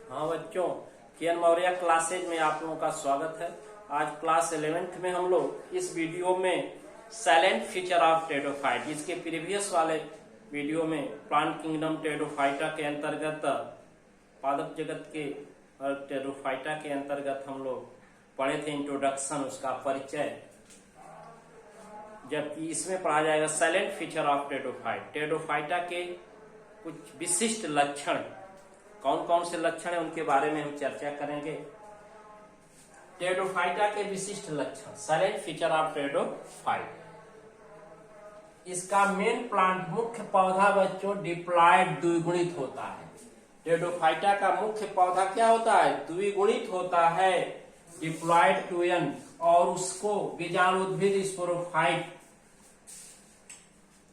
हाँ बच्चों, KN Maurya classes में आप लोगों का स्वागत है। आज क्लास 11th में हम लोग इस वीडियो में साइलेंट फीचर ऑफ टेरिडोफाइट, इसके प्रीवियस वाले वीडियो में प्लांट किंगडम टेरिडोफाइटा के अंतर्गत पादप जगत के टेरिडोफाइटा के अंतर्गत हम लोग पढ़े थे इंट्रोडक्शन, उसका परिचय, जबकि इसमें पढ़ा जाएगा silent feature of pteridophyte. Pteridophyta के कुछ विशिष्ट लक्षण, कौन कौन से लक्षण है उनके बारे में हम चर्चा करेंगे। टेरिडोफाइटा के विशिष्ट लक्षण, साइलेंट फीचर ऑफ टेरिडोफाइट। इसका मेन प्लांट, मुख्य पौधा बच्चों डिप्लॉयड, द्विगुणित होता है। टेरिडोफाइटा का मुख्य पौधा क्या होता है? द्विगुणित होता है, डिप्लॉयड टूयन, और उसको बीजाणुद्भिद स्पोरोफाइट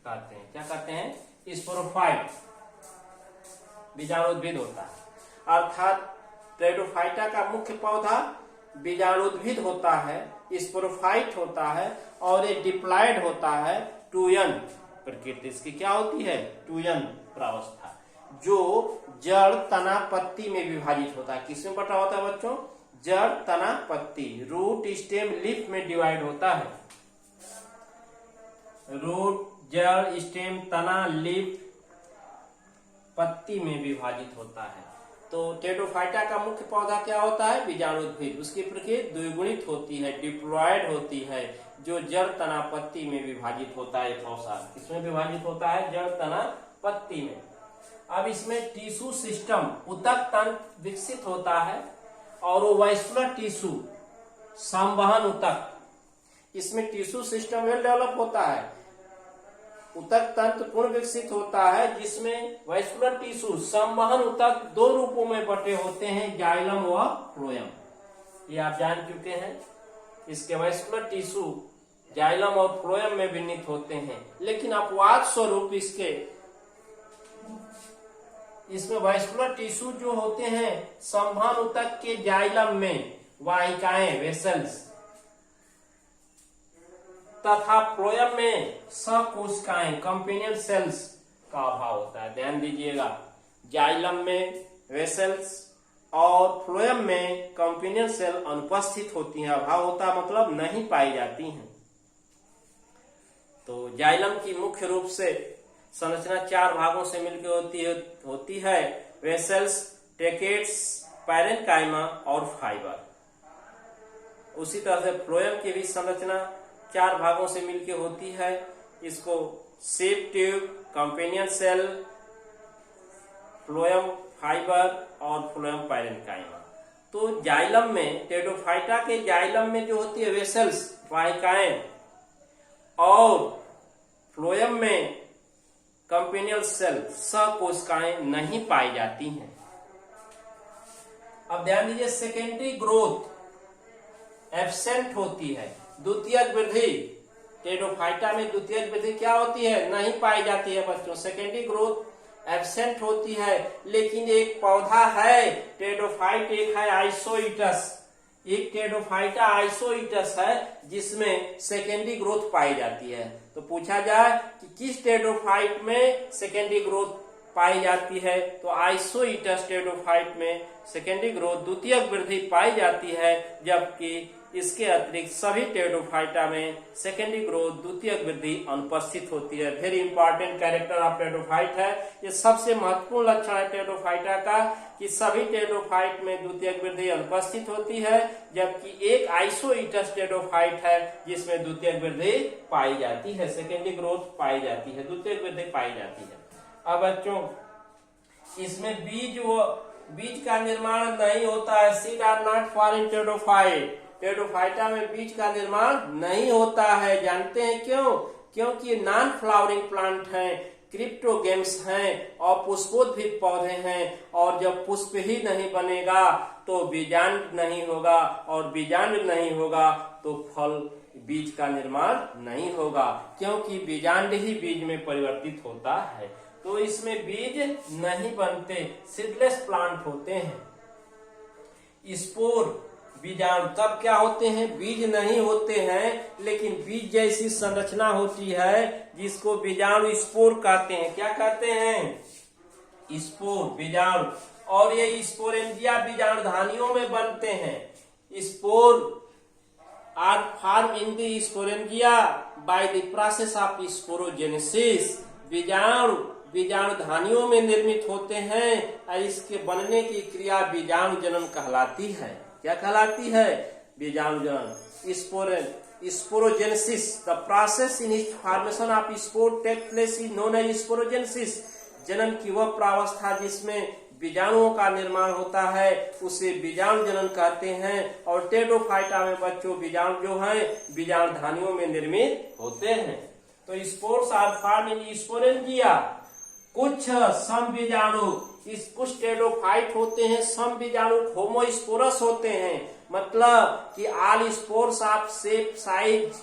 कहते हैं। क्या कहते हैं? स्पोरोफाइट, बीजाणुद्भिद होता है। अर्थात टेरिडोफाइटा का मुख्य पौधा बीजाणुद्भिद होता है, स्पोरोफाइट होता है, और ये डिप्लॉयड होता है, टूयन प्रकृति इसकी क्या होती है? टूयन प्रावस्था, जो जड़, तना, पत्ती में विभाजित होता है। किसमें बटा होता है बच्चों? जड़, तना, पत्ती, रूट, स्टेम, लीफ में डिवाइड होता है। रूट, जड़, स्टेम, तना, लीफ, पत्ती में विभाजित होता है। तो टेरिडोफाइटा का मुख्य पौधा क्या होता है? बीजाणुद्भिद। उसकी प्रकृति द्विगुणित होती है, डिप्लॉयड होती है, जो जड़, तना, पत्ती में विभाजित होता है। पौधा किसमें विभाजित होता है? जड़, तना, पत्ती में। अब इसमें टिश्यू सिस्टम, ऊतक तंत्र विकसित होता है, और वो वास्कुलर टिश्यू, संवहन ऊतक, इसमें टिश्यू सिस्टम वेल डेवलप होता है। ऊतक तंत्र पूर्ण विकसित होता है, जिसमें वास्कुलर टिश्यू, संवहन ऊतक दो रूपों में बटे होते हैं, जाइलम व फ्लोएम। ये आप जान चुके हैं। इसके वास्कुलर टिश्यू जाइलम और फ्लोएम में विन्नित होते हैं, लेकिन अपवाद स्वरूप इसमें वास्कुलर टिश्यू जो होते हैं संवहन ऊतक के जाइलम में वाहिकाएं, वेसल्स, तथा फ्लोएम में सकोशिकाएं, कंपेनियन सेल्स का अभाव होता है। ध्यान दीजिएगा, जाइलम में वेसल्स और फ्लोएम में कंपेनियन सेल अनुपस्थित होती हैं। अभाव होता मतलब नहीं पाई जाती हैं। तो जाइलम की मुख्य रूप से संरचना चार भागों से मिलकर होती है, वेसल्स, टेकेट्स, पैरेन्काइमा और फाइबर। उसी तरह से फ्लोएम की भी संरचना चार भागों से मिलकर होती है। इसको sieve tube, companion cell, phloem fiber और फ्लोएम पैरेन्काइमा। तो जाइलम में, टेरिडोफाइटा के जाइलम में जो होती है वेसल्स, वाहिकाएं, और फ्लोएम में कंपेनियल सेल, सकोशिकाएं नहीं पाई जाती हैं। अब ध्यान दीजिए, सेकेंडरी ग्रोथ एब्सेंट होती है। द्वितीयक वृद्धि, टेरिडोफाइटा में द्वितीयक वृद्धि क्या होती है? नहीं पाई जाती है बच्चों। सेकेंडरी ग्रोथ एब्सेंट होती है, लेकिन एक पौधा है टेरिडोफाइट, एक है आइसोइटस। एक टेरिडोफाइटा आइसोइटस है, जिसमें सेकेंडरी ग्रोथ पाई जाती है। तो पूछा जाए कि किस टेरिडोफाइट में सेकेंडरी ग्रोथ पाई जाती है, तो आइसोइटस टेरिडोफाइट में सेकेंडरी ग्रोथ, द्वितीयक वृद्धि पाई जाती है, जबकि इसके अतिरिक्त सभी टेरिडोफाइटा में सेकेंडरी ग्रोथ, द्वितीयक वृद्धि अनुपस्थित होती है। Very important character of pteridophyte है। ये सबसे महत्वपूर्ण लक्षण है टेरिडोफाइटा का, कि सभी टेरिडोफाइट में द्वितीयक वृद्धि अनुपस्थित होती है, जबकि एक आइसोइटस टेरिडोफाइट है जिसमें द्वितीयक वृद्धि पाई जाती है, सेकेंडरी ग्रोथ पाई जाती है, द्वितीयक वृद्धि पाई जाती है। अब बच्चों, इसमें बीज का निर्माण नहीं होता है। Seed are not for in pteridophyte. Pteridophyta में बीज का निर्माण नहीं होता है। जानते हैं क्यों? क्योंकि ये नॉन फ्लावरिंग प्लांट हैं, क्रिप्टोगेम्स हैं, और पुष्पोद्भिद पौधे हैं, और जब पुष्प ही नहीं बनेगा तो बीजांड नहीं होगा, और बीजांड नहीं होगा तो फल, बीज का निर्माण नहीं होगा, क्योंकि बीजांड ही बीज में परिवर्तित होता है। तो इसमें बीज नहीं बनते, सीडलेस प्लांट होते हैं। स्पोर, बीजाणु तब क्या होते हैं? बीज नहीं होते हैं, लेकिन बीज जैसी संरचना होती है, जिसको बीजाणु स्पोर कहते हैं। क्या कहते हैं? स्पोर, बीजाणु। और ये स्पोरेंजिया बीजाणुधानियों में बनते हैं। Spore are form in the sporangia by the process of sporogenesis. बीजाणुधानियों में निर्मित होते हैं और इसके बनने की क्रिया बीजाणु जनन कहलाती है। क्या कहलाती है? बीजाणु जनन। Sporogenesis, the process in each formation of spore take place is known as sporogenesis. जनन की वह प्रावस्था जिसमें बीजाणुओं का निर्माण होता है उसे बीजाणु जनन कहते हैं। और टेडोफाइटा में बच्चों बीजाणु जो है बीजाणुधानियों में निर्मित होते हैं। तो spores are form in sporangia. कुछ सम बीजाणु कुछ टेडोफाइट होते हैं, सम बीजाणु होमोस्पोरस होते हैं। मतलब कि all spores of shape size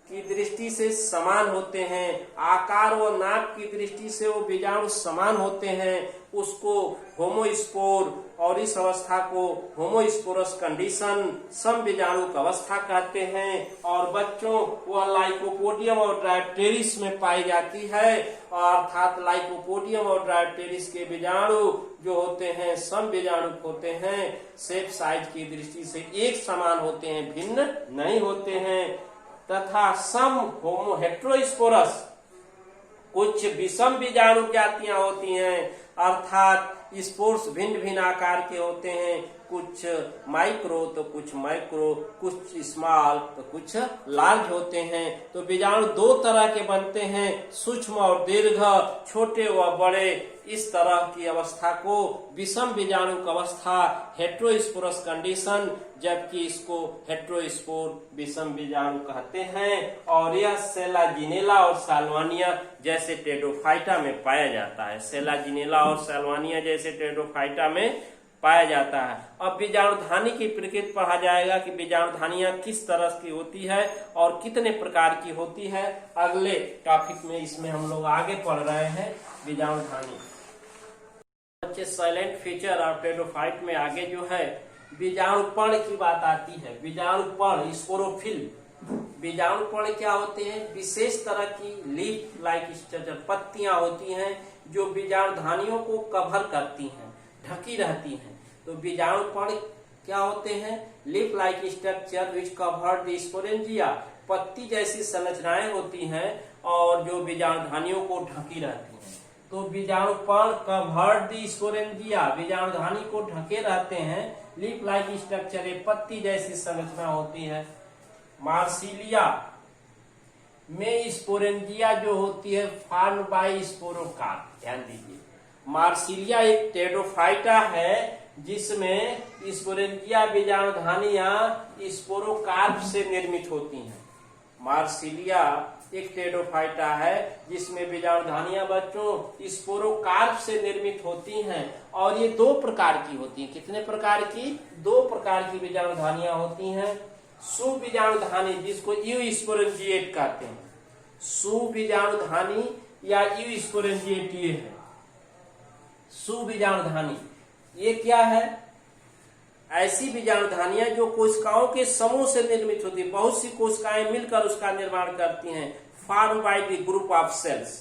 की दृष्टि से समान होते हैं, आकार व नाप की दृष्टि से वो बीजाणु समान होते हैं, उसको होमोस्पोर और इस अवस्था को होमोस्पोरस कंडीशन सम बीजाणु की अवस्था कहते हैं। और बच्चों वह लाइकोपोडियम और डायप्टेरिस में पाई जाती है। अर्थात लाइकोपोडियम और डायप्टेरिस के बीजाणु जो होते हैं सम बीजाणु होते हैं, शेप साइज की दृष्टि से एक समान होते हैं, भिन्न नहीं होते हैं। तथा सम होमो हेट्रोस्पोरस, कुछ विषम बीजाणु जातियां होती हैं, अर्थात स्पोर्स भिन्न भिन्न आकार के होते हैं, कुछ माइक्रो तो कुछ मैक्रो, कुछ स्मॉल तो कुछ लार्ज होते हैं। तो बीजाणु दो तरह के बनते हैं, सूक्ष्म और दीर्घ, छोटे व बड़े। इस तरह की अवस्था को विषम बीजाणु की अवस्था हेट्रोस्पोरस कंडीशन, जबकि इसको हेट्रोस्पोर विषम बीजाणु कहते हैं। और यह सेलाजिनेला और साल्वानिया जैसे टेडोफाइटा में पाया जाता है। सेलाजिनेला और साल्वानिया जैसे टेडोफाइटा में पाया जाता है। अब बीजाणुधानी की प्रकृति पढ़ा जाएगा कि बीजाणुधानियां किस तरह की होती है और कितने प्रकार की होती है। अगले टॉपिक में इसमें हम लोग आगे पढ़ रहे हैं बीजाणुधानी। बच्चे साइलेंट फीचर और टेडोफाइट में आगे जो है बीजाणुपर्ण की बात आती है। बीजाणुपर्ण स्पोरोफिल। बीजाणुपर्ण क्या होते हैं? विशेष तरह की लीफ लाइक स्ट्रक्चर, पत्तियां होती हैं जो बीजाणुधानियों को कवर करती हैं, ढकी रहती हैं। तो बीजाणुपर्ण क्या होते हैं? Leaf like structure which covered the sporangia. पत्ती जैसी संरचनाएं होती हैं और जो बीजाणुधानियों को ढकी रहती हैं। तो बीजाणुपर्ण कवर्ड द स्पोरेंजिया, बीजाणुधानी को ढके रहते हैं। लीफ लाइक स्ट्रक्चर, एक पत्ती जैसी संरचना होती है। मार्सिलिया में स्पोरेंजिया जो होती है फॉर्म बाय स्पोरोकार्प। ध्यान दीजिए, मार्सिलिया एक टेडोफाइटा है जिसमें स्पोरेंजिया बीजाणुधानियां स्पोरोकार्प से निर्मित होती हैं। मार्सिलिया एक टेडोफाइटा है जिसमें बीजाणुधानियां बच्चों स्पोरोकार्प से निर्मित होती हैं। और ये दो प्रकार की होती हैं। कितने प्रकार की? दो प्रकार की बीजाणुधानियां होती हैं। सुबीजाणुधानी जिसको यू स्पोरेंजिएट कहते हैं। सुबीजाणुधानी या यू स्पोरेंजिएट ये है सुबीजाणुधानी। ये क्या है? ऐसी बीजाणुधानियां जो कोशिकाओं के समूह से निर्मित होती है। बहुत सी कोशिकाएं मिलकर उसका निर्माण करती हैं। Form by the group of cells.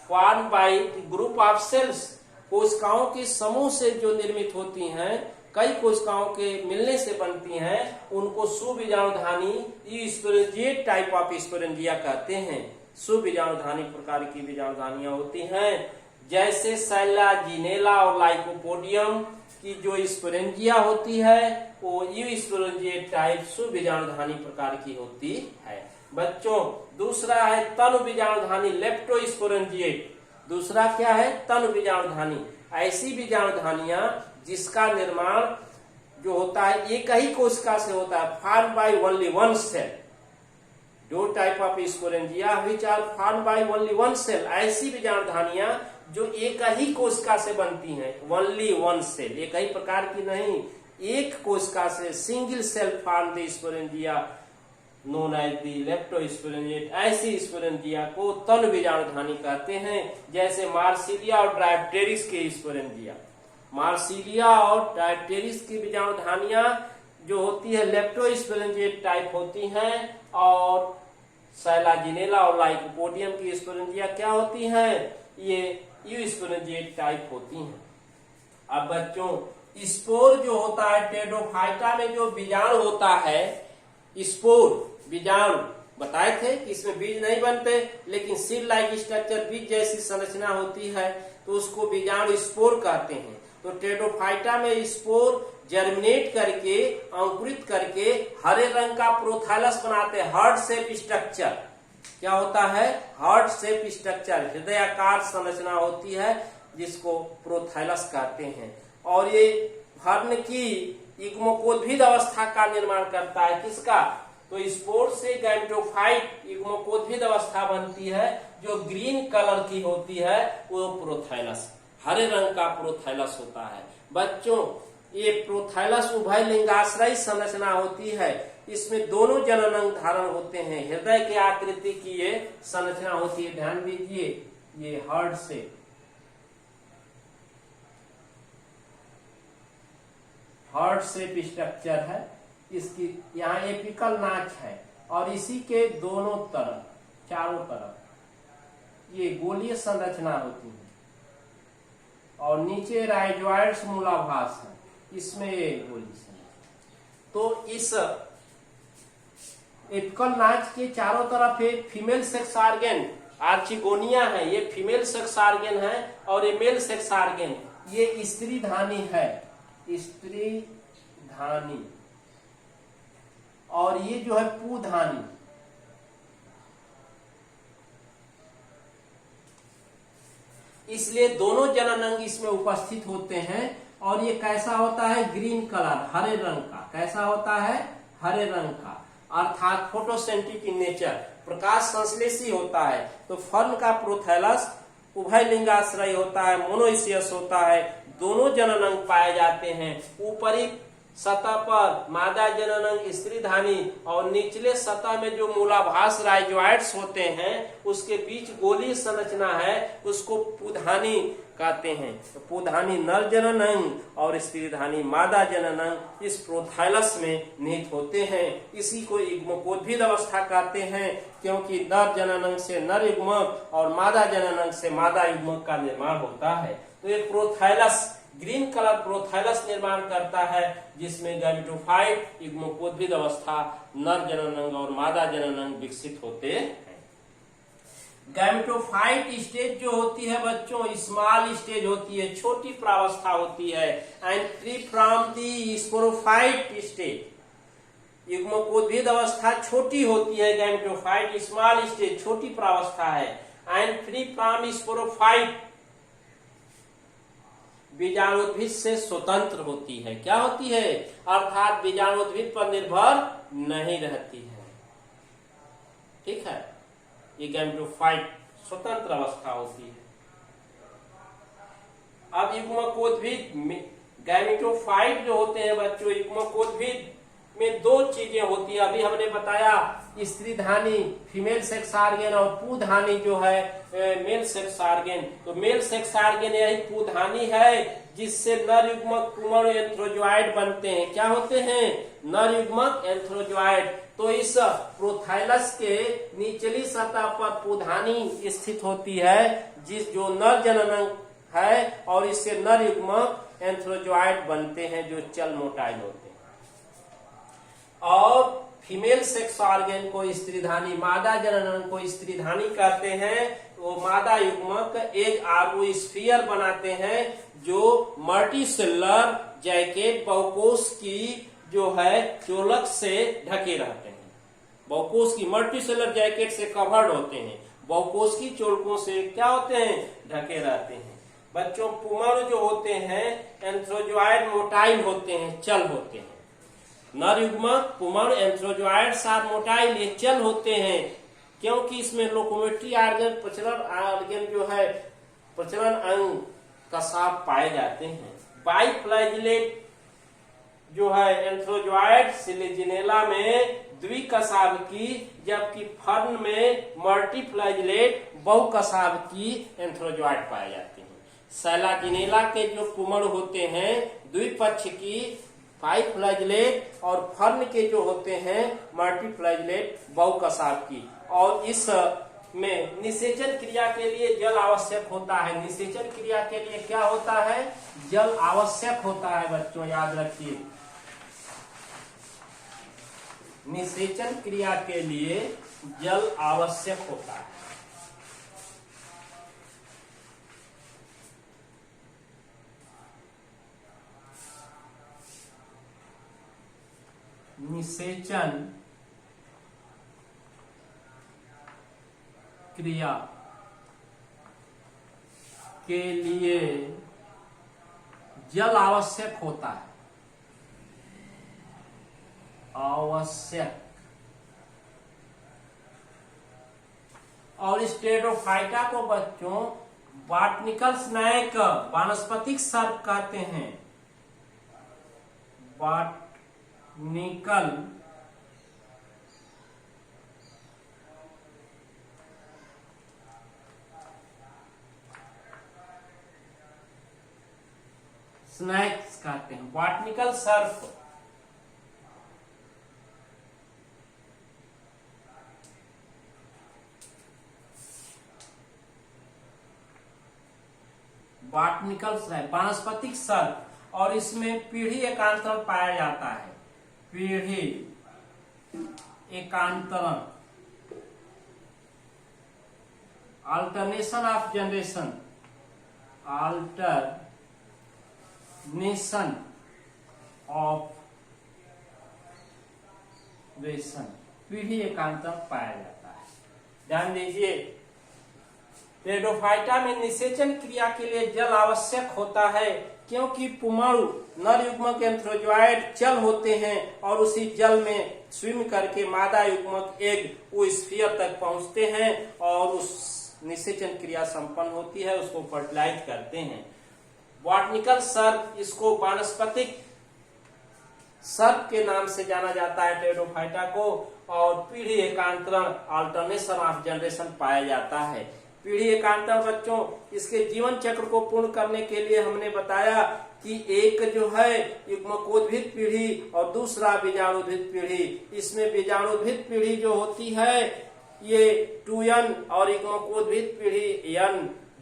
Form by the group of cells, कोशिकाओं के समूह से जो निर्मित होती हैं, कई कोशिकाओं के मिलने से बनती हैं, उनको सुबीजाणुधानी स्पोरेंजिएट टाइप ऑफ स्पोरेंजिया कहते हैं। सुबीजाणुधानी प्रकार की बीजाणुधानियां होती हैं। जैसे सेलाजिनेला और लाइकोपोडियम की जो स्पोरेंजिया होती है वो यू स्पोरेंजिएट टाइप सुबीजाणुधानी प्रकार की होती है। बच्चों दूसरा है तनु बीजाणुधानी, लेप्टोस्पोरेंजिएट। दूसरा क्या है? तनु बीजाणुधानी। ऐसी बीजाणुधानियां जिसका निर्माण जो होता है एक ही कोशिका से होता है, form by only one cell. दो type of sporangia which are form by only one cell. ऐसी बीजाणुधानियां जो एक ही कोशिका से बनती हैं, ओनली वन सेल, एक ही प्रकार की नहीं, एक कोशिका से, single cell form the sporangia known as the leptosporangiate. ऐसी स्पोरेंजिया को तनु बीजाणुधानी कहते हैं। जैसे मार्सिलिया और डायप्टेरिस के स्पोरेंजिया। मार्सिलिया और डायप्टेरिस की बीजाणुधानियां जो होती है लेप्टोस्पोरेंजिएट टाइप होती हैं। और साइलाजिनेला और लाइकोपोडियम की स्पोरेंजिया क्या होती हैं? ये यू स्पोरेंजिएट टाइप होती हैं। अब बच्चों स्पोर जो होता है टेडोफाइटा में जो बीजाणु होता है, स्पोर बीजाणु बताए थे कि इसमें बीज नहीं बनते, लेकिन सीड लाइक स्ट्रक्चर बीज जैसी संरचना होती है, तो उसको बीजाणु स्पोर कहते हैं। तो टेडोफाइटा में स्पोर जर्मिनेट करके अंकुरित करके हरे रंग का प्रोथाइलस बनाते हैं, हार्ट शेप स्ट्रक्चर। क्या होता है? हार्ट शेप स्ट्रक्चर, हृदयाकार संरचना होती है जिसको प्रोथाइलस कहते हैं। और ये फर्न की इग्मोकोद्भिद अवस्था का निर्माण करता है। किसका? तो स्पोर से गैमेटोफाइट इग्मोकोद्भिद अवस्था बनती है जो ग्रीन कलर की होती है, वो प्रोथाइलस, हरे रंग का प्रोथाइलस होता है। बच्चों ये प्रोथाइलस उभय लिंगाश्रयी संरचना होती है, इसमें दोनों जननांग धारण होते हैं, हृदय के आकृति की ये संरचना होती है। ध्यान दीजिए, ये हार्ट शेप स्ट्रक्चर है, इसकी यहाँ एपिकल नाच है और इसी के दोनों तरफ, चारों तरफ ये गोलीय संरचना होती है और नीचे राइजॉइड्स मूलाभास है, इसमें ये गोली संरचना। तो इस एपिकल नाच के चारों तरफ एक फीमेल सेक्स ऑर्गन आर्चिगोनिया है, ये फीमेल सेक्स ऑर्गन है, और ये मेल सेक्स ऑर्गन ये स्त्री धानी है, स्त्री धानी, और ये जो है पुधानी। इसलिए दोनों जननांग इसमें उपस्थित होते हैं। और ये कैसा होता है? ग्रीन कलर, हरे रंग का। कैसा होता है? हरे रंग का, अर्थात फोटोसेंट्रिक इन नेचर, प्रकाश संश्लेषी होता है। तो फर्न का प्रोथैलस उभय लिंगाश्रय होता है, मोनोइसियस होता है, दोनों जननांग पाए जाते हैं। ऊपरी सतह पर मादा जननांग स्त्रीधानी और निचले सतह में जो मूलाभास राइजॉइड्स होते हैं उसके बीच गोलीय संरचना है, उसको पुधानी कहते हैं। तो पुधानी नर जननांग और स्त्रीधानी मादा जननांग इस प्रोथाइलस में निहित होते हैं। इसी को युग्मकोद्भिद अवस्था कहते हैं, क्योंकि नर जननांग से नर युग्मक और मादा जननांग से मादा युग्मक का निर्माण होता है। तो ये प्रोथाइलस ग्रीन कलर प्रोथाइलस निर्माण करता है, जिसमें गैमेटोफाइट युग्मकोद्भिद अवस्था नर जननांग और मादा जननांग विकसित होते हैं। गैमेटोफाइट स्टेज जो होती है बच्चों, स्मॉल स्टेज होती है, छोटी प्रावस्था होती है, and free from the sporophyte stage. युग्मकोद्भिद अवस्था छोटी होती है, गैमेटोफाइट स्मॉल स्टेज छोटी प्रावस्था है, एंड फ्री फ्रॉम स्पोरोफाइट बीजाणुद्भिद से स्वतंत्र होती है। क्या होती है? अर्थात बीजाणुद्भिद पर निर्भर नहीं रहती है। ठीक है, ये गैमेटोफाइट स्वतंत्र अवस्था होती है। अब युग्मकोद्भिद गैमेटोफाइट जो होते हैं बच्चों, युग्मकोद्भिद में दो चीजें होती है। अभी हमने बताया स्त्रीधानी फीमेल सेक्स ऑर्गन और पुधानी जो है मेल सेक्स ऑर्गन। तो मेल सेक्स ऑर्गन यही पुधानी है, जिससे नर युग्मक पुमण एंथ्रोजॉइड बनते हैं। क्या होते हैं? नर युग्मक एंथ्रोजॉइड। तो इस प्रोथाइलस के निचली सतह पर पुधानी स्थित होती है, जिस जो नर जननांग है, और इससे नर युग्मक एंथ्रोजॉइड बनते हैं जो चल मोटाइल होते हैं। और फीमेल सेक्स ऑर्गन को स्त्रीधानी, मादा जननांग को स्त्रीधानी कहते हैं। वो मादा युग्मक एक आर्बोस्फीयर बनाते हैं जो मल्टीसेलुलर जैकेट बहुकोश की जो है चोलक से ढके रहते हैं। बहुकोश की मल्टीसेलुलर जैकेट से कवर्ड होते हैं, बहुकोश की चोलकों से क्या होते हैं? ढके रहते हैं। बच्चों पुमण जो होते हैं एंथ्रोजॉइड मोटाइल होते हैं, चल होते हैं। नर युग्मक पुमण एंथ्रोजॉइड्स आर मोटाइल, ये चल होते हैं, क्योंकि इसमें लोकोमेट्री ऑर्गन, प्रचलन ऑर्गन जो है, प्रचलन अंग कसाब पाए जाते हैं। बाइफ्लैजिलेट जो है एंथ्रोजॉइड सिलिजिनेला में द्विकसाब की, जबकि फर्न में मल्टीफ्लैजिलेट बहुकसाब की एंथ्रोजॉइड पाए जाते हैं। सैलाजिनेला के जो पुमण होते हैं द्विपक्ष की बाइफ्लैजिलेट, और फर्न के जो होते हैं मल्टीफ्लैजिलेट बहुकसाब की। और इस में निषेचन क्रिया के लिए जल आवश्यक होता है। निषेचन क्रिया के लिए क्या होता है? जल आवश्यक होता है बच्चों, याद रखिए। निषेचन क्रिया के लिए जल आवश्यक होता है। निषेचन क्रिया के लिए जल आवश्यक होता है। आवश्यक। और इस टेरोफाइटा को बच्चों बॉटनिकल स्नैक, वानस्पतिक सर्प कहते हैं। बॉटनिकल स्नैक्स कहते हैं, बॉटनिकल सर्प। बॉटनिकल स्नैक, वानस्पतिक सर्प। और इसमें पीढ़ी एकांतरण पाया जाता है। पीढ़ी एकांतरण, alternation of generation, alternation of generation, पीढ़ी एकांतरण पाया जाता है। ध्यान दीजिए, टेरोफाइटा में निषेचन क्रिया के लिए जल आवश्यक होता है, क्योंकि पुमणु नर युग्मक एंथ्रोजोइड जल होते हैं और उसी जल में स्विम करके मादा युग्मक एग वो स्फीयर तक पहुंचते हैं और उस निषेचन क्रिया संपन्न होती है, उसको फर्टिलाइज करते हैं। बॉटनिकल सर्प, इसको वानस्पतिक सर्प के नाम से जाना जाता है टेरोफाइटा को। और पीढ़ी एकांतरण, अल्टरनेशन ऑफ जनरेशन पाया जाता है। पीढ़ी एकांतरण बच्चों, इसके जीवन चक्र को पूर्ण करने के लिए हमने बताया कि एक जो है युग्मकोद्भिद पीढ़ी और दूसरा बीजाणुद्भिद पीढ़ी। इसमें बीजाणुद्भिद पीढ़ी जो होती है ये 2n और युग्मकोद्भिद पीढ़ी n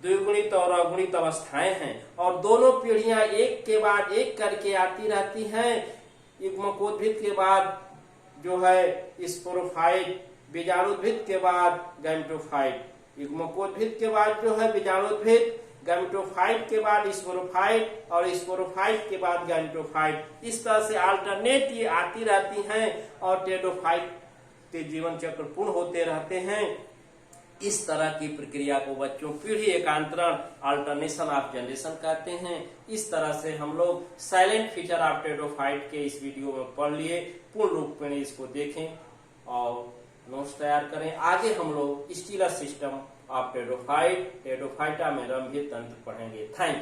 द्विगुणित और अगुणित अवस्थाएं हैं और दोनों पीढ़ियां एक के बाद एक करके आती रहती हैं। युग्मकोद्भिद के बाद जो है स्पोरोफाइट, बीजाणुद्भिद के बाद गैमेटोफाइट, युग्मकोद्भिद के बाद जो है बीजाणुद्भिद, गैमेटोफाइट के बाद स्पोरोफाइट और स्पोरोफाइट के बाद गैमेटोफाइट। इस तरह से अल्टरनेट ये आती रहती हैं और टेरोफाइट के जीवन चक्र पूर्ण होते रहते हैं। इस तरह की प्रक्रिया को बच्चों पीढ़ी एकांतरण, अल्टरनेशन ऑफ जनरेशन कहते हैं। इस तरह से हम लोग साइलेंट फीचर ऑफ टेरोफाइट के इस वीडियो में पढ़ लिए। पूर्ण रूप में इसको देखें और नोट्स तैयार करें। आगे हम लोग स्टीलर सिस्टम ऑफ टेरोफाइट, टेरोफाइटा में रंध्रीय तंत्र पढ़ेंगे। Thank you.